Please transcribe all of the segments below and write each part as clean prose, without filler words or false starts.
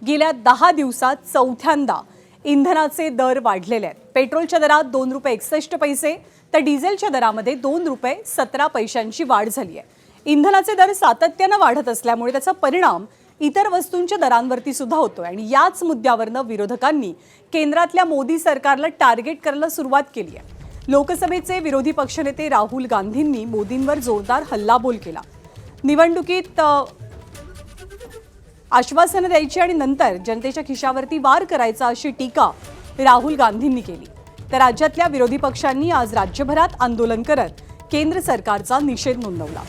गेल्या 10 दिवसात चौथ्यांदा इंधनाचे दर वाढलेले आहेत। पेट्रोलच्या दरात ₹2.61 तर डिझेलच्या दरामध्ये ₹2.17 वाढ झाली आहे। इंधनाचे दर सातत्याने वाढत असल्यामुळे त्याचा परिणाम इतर वस्तूंच्या दरांवरती सुद्धा होतोय आणि याच मुद्द्यावरनं विरोधकांनी केंद्रातल्या मोदी सरकारला टार्गेट करायला सुरुवात केली आहे। लोकसभेचे विरोधी पक्षनेते राहुल गांधींनी मोदींवर जोरदार हल्लाबोल केला। निवडणुकीत आश्वासनं द्यायची आणि नंतर जनतेच्या खिशावरती वार करायचा अशी टीका राहुल गांधींनी केली। तर राज्यातल्या विरोधी पक्षांनी आज राज्यभरात आंदोलन करत केंद्र सरकारचा निषेध नोंदवला।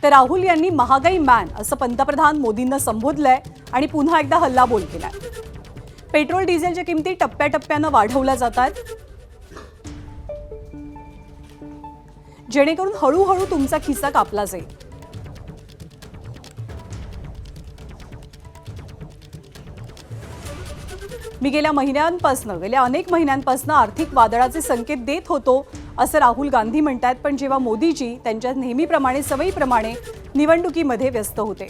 तर राहुल यांनी महागाई मॅन असं पंतप्रधान मोदींना संबोधलंय आणि पुन्हा एकदा हल्लाबोल केलाय। पेट्रोल डिझेलच्या किमती टप्प्याटप्प्यानं वाढवल्या जातात, जेणेकरून हळूहळू तुमचा खिसा कापला जाईल। मी गेल्या अनेक महिन्यांपासून आर्थिक वादळाचे संकेत देत होतो असं राहुल गांधी म्हणतात। पण जेव्हा मोदीजी त्यांच्या नेहमीप्रमाणे सवयीप्रमाणे निवडणुकीमध्ये व्यस्त होते,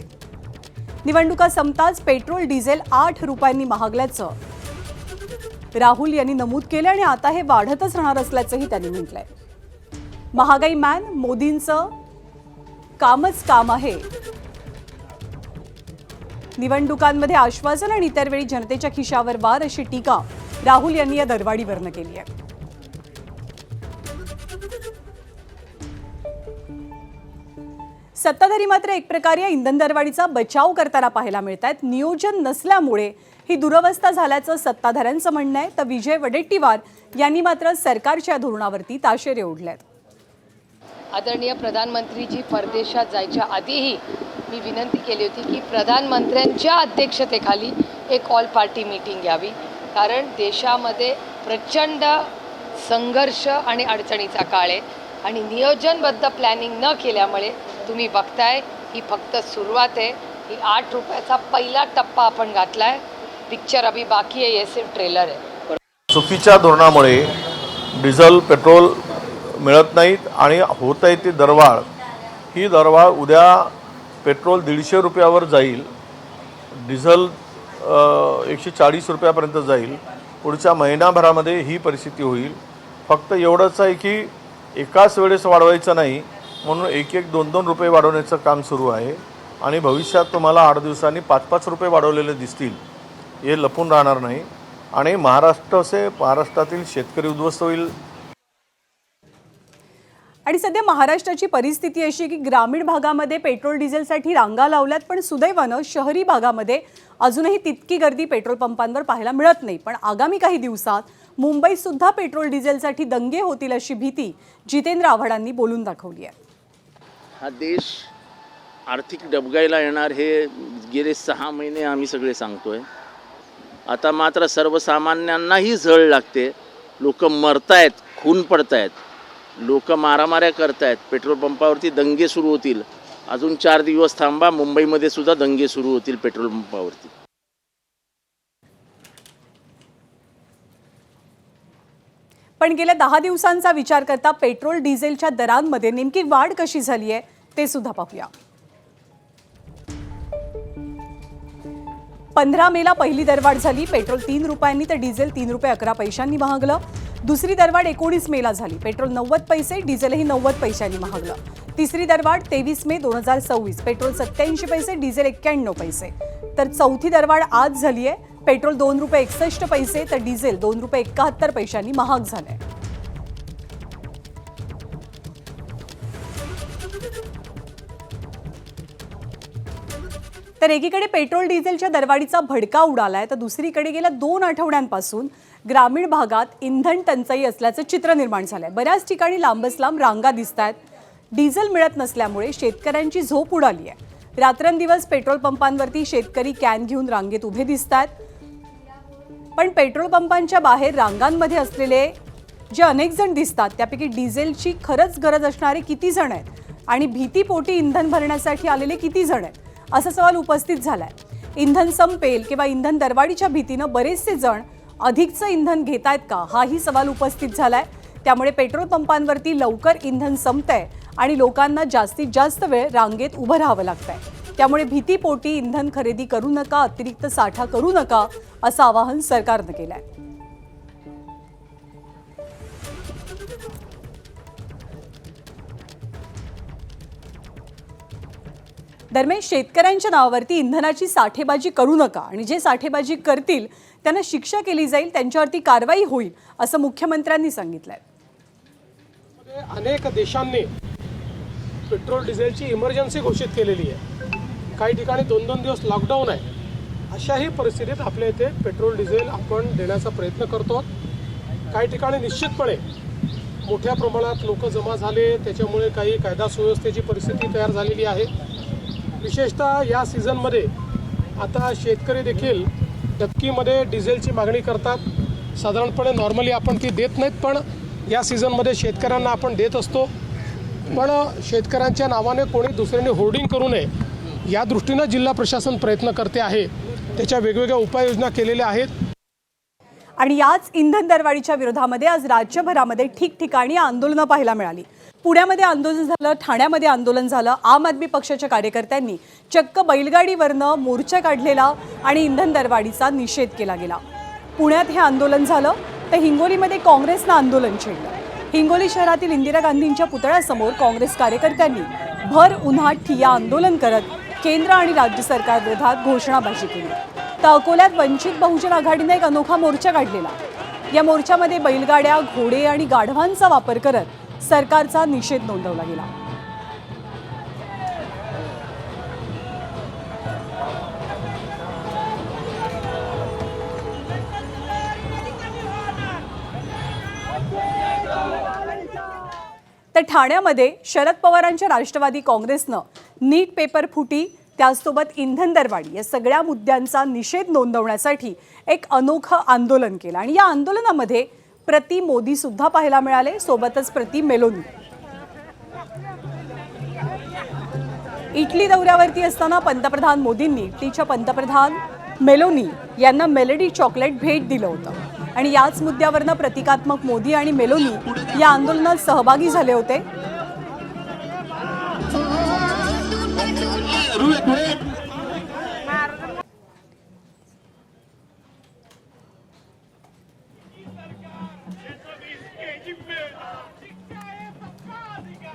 निवडणुका संपताच पेट्रोल डिझेल 8 रुपयांनी महागल्याचं राहुल यांनी नमूद केलं आणि आता हे वाढतच राहणार असल्याचंही त्यांनी म्हटलंय। महागाई मॅन मोदींचं कामच काम आहे। निवडणुकांमध्ये आश्वासन आणि इतर वेळी जनतेच्या खिशावर वार अशी टीका राहुल यांनी या दरवाढीवरनं केली आहे। सत्ताधारी मात्र एक प्रकारे या इंधन दरवाढीचा बचाव करताना पाहायला मिळतात। नियोजन नसल्यामुळे ही दुरवस्था झाल्याचं सत्ताधाऱ्यांचं म्हणणं आहे। तर विजय वडेट्टीवार यांनी मात्र सरकारच्या धोरणावरती ताशेरे ओढलेत। आदरणीय प्रधानमंत्रीजी परदेशात जायच्या आधीही मी विनंती केली होती की प्रधानमंत्र्यांच्या अध्यक्षतेखाली एक ऑल पार्टी मीटिंग घ्यावी, कारण देशामध्ये प्रचंड संघर्ष आणि अडचणीचा काळ आहे आणि नियोजनबद्ध प्लॅनिंग न केल्यामुळे तुम्ही बघताय ही फक्त सुरुवात आहे। ही 8 रुपयाचा पहिला टप्पा आपण घातलाय, पिक्चर अभी बाकी आहे, हे सिर्फ ट्रेलर आहे। चुकीच्या धोरणामुळे डिझेल पेट्रोल मिळत नाहीत आणि होत आहे ती दरवाढ। ही दरवाढ उद्या पेट्रोल 150 रुपयावर जाईल, डिझेल 140 रुपयापर्यंत जाईल। पुढच्या महिनाभरामध्ये ही परिस्थिती होईल। फक्त एवढंच आहे की एकाच वेळेस वाढवायचं नाही, म्हणून 1-1, 2-2 रुपये वाढवण्याचं काम सुरू आहे आणि भविष्यात तुम्हाला 8 दिवसांनी 5-5 रुपये वाढवलेले दिसतील, हे लपून राहणार नाही आणि महाराष्ट्रातील शेतकरी उद्ध्वस्त होईल। आणि सध्या महाराष्ट्राची परिस्थिती अशी आहे की ग्रामीण भागामध्ये पेट्रोल डिझेलसाठी रांगा लावल्यात, पण सुदैवानं शहरी भागामध्ये अजूनही तितकी गर्दी पेट्रोल पंपांवर पाहायला मिळत नाही। पण आगामी काही दिवसात मुंबईत सुद्धा पेट्रोल डिझेलसाठी दंगे होतील अशी भीती जितेंद्र आव्हाडांनी बोलून दाखवली आहे। हा देश आर्थिक डबघाईला येणार हे गेले 6 महिने आम्ही सगळे सांगतोय। आता मात्र सर्वसामान्यांनाही झळ लागते। लोक मरतायत, खून पडतायत, लोक मारामाऱ्या करतायत, पेट्रोल पंपावरती दंगे सुरू होतील। अजून 4 दिवस थांबा, मुंबईमध्ये सुद्धा दंगे सुरू होतील पेट्रोल पंपावरती। पण गेल्या 10 दिवसांचा विचार करता पेट्रोल डिझेलच्या दरांमध्ये नेमकी वाढ कशी झाली आहे ते सुद्धा पाहूया। 15 मेला पहिली दरवाढ झाली। पेट्रोल 3 रुपयांनी तर डिझेल ₹3.11 महागलं। दुसरी दरवाढ 19 मेला झाली। पेट्रोल 90 पैसे, डिझेलही 90 पैशांनी महागलं। तिसरी दरवाढ 23 मे 2024, पेट्रोल 87 पैसे, डिझेल 91 पैसे। तर चौथी दरवाढ आज झाली आहे। पेट्रोल ₹2.61 तर डिझेल ₹2.71 महाग झालंय। तर एकीकडे पेट्रोल डिझेलच्या दरवाढीचा भडका उडालाय, तर दुसरीकडे गेल्या 2 आठवड्यांपासून ग्रामीण भागात इंधन टंचाई असल्याचं चित्र निर्माण झालंय। बऱ्याच ठिकाणी लांबच लांब रांगा दिसतायत। डिझेल मिळत नसल्यामुळे शेतकऱ्यांची झोप उडाली आहे। रात्रंदिवस पेट्रोल पंपांवरती शेतकरी कॅन घेऊन रांगेत उभे दिसतात। पण पेट्रोल पंपांच्या बाहेर रांगांमध्ये असलेले जे अनेक जण दिसतात त्यापैकी डिझेलची खरंच गरज असणारे किती जण आहेत आणि भीतीपोटी इंधन भरण्यासाठी आलेले किती जण आहेत असा सवाल उपस्थित झालाय। इंधन संपेल किंवा इंधन दरवाढीच्या भीतीने बरेचसे जण अधिकचं इंधन घेतायत का हाही सवाल उपस्थित झालाय। त्यामुळे पेट्रोल पंपांवरती लवकर इंधन संपतंय आणि लोकांना जास्तीत जास्त वेळ रांगेत उभं राहावं लागतंय। त्यामुळे भीतीपोटी इंधन खरेदी करू नका, अतिरिक्त साठा करू नका असं आवाहन सरकारनं केलंय। दरम्यान शेतकऱ्यांच्या नावावरती इंधनाची साठेबाजी करू नका आणि जे साठेबाजी करतील त्यांना शिक्षा केली जाईल, त्यांच्यावरती कारवाई होईल असं मुख्यमंत्र्यांनी सांगितलंय। अनेक देशांनी पेट्रोल डिझेलची इमर्जन्सी घोषित केलेली आहे। काही ठिकाणी 2-2 दिवस लॉकडाऊन आहे। अशाही परिस्थितीत आपल्या इथे पेट्रोल डिझेल आपण देण्याचा प्रयत्न करतो। काही ठिकाणी निश्चितपणे मोठ्या प्रमाणात लोक जमा झाले, त्याच्यामुळे काही कायदा सुव्यवस्थेची परिस्थिती तयार झालेली आहे। विशेषतः या सीझनमध्ये आता शेतकरी देखील डबकीमध्ये डिझेलची मागणी करतात। साधारणपणे नॉर्मली आपण ती देत नाहीत, पण या सीझनमध्ये शेतकऱ्यांना आपण देत असतो। पण शेतकऱ्यांच्या नावाने कोणी दुसऱ्याने होर्डिंग करू नये या दृष्टीनं जिल्हा प्रशासन प्रयत्न करते आहे। त्याच्या वेगवेगळ्या उपाययोजना केलेल्या आहेत। आणि याच इंधन दरवाढीच्या विरोधामध्ये आज राज्यभरामध्ये ठिकठिकाणी आंदोलनं पाहायला मिळाली। पुण्यामध्ये आंदोलन झालं, ठाण्यामध्ये आंदोलन झालं। आम आदमी पक्षाच्या कार्यकर्त्यांनी चक्क बैलगाडीवरनं मोर्चा काढलेला आणि इंधन दरवाढीचा निषेध केला गेला। पुण्यात हे आंदोलन झालं तर हिंगोलीमध्ये काँग्रेसनं आंदोलन छेडलं। हिंगोली शहरातील इंदिरा गांधींच्या पुतळ्यासमोर काँग्रेस कार्यकर्त्यांनी भर उन्हात ठिय्या आंदोलन करत केंद्र आणि राज्य सरकारविरोधात घोषणाबाजी केली। तर अकोल्यात वंचित बहुजन आघाडीने एक अनोखा मोर्चा काढलेला। या मोर्चामध्ये बैलगाड्या, घोडे आणि गाढवांचा वापर करत सरकारचा निषेध नोंदवला गेला। तर ठाण्यामध्ये शरद पवारांच्या राष्ट्रवादी काँग्रेसनं नीट पेपर फुटी, त्याचसोबत इंधन दरवाढी या सगळ्या मुद्द्यांचा निषेध नोंदवण्यासाठी एक अनोखं आंदोलन केलं आणि या आंदोलनामध्ये प्रति मोदी सुद्धा पाहायला मिळाले, सोबतच प्रति मेलोनी। इटली दौऱ्यावरती असताना पंतप्रधान मोदींनी इटलीच्या पंतप्रधान मेलोनी यांना मेलडी चॉकलेट भेट दिलं होतं आणि याच मुद्द्यावरनं प्रतिकात्मक मोदी आणि मेलोनी या आंदोलनात सहभागी झाले होते।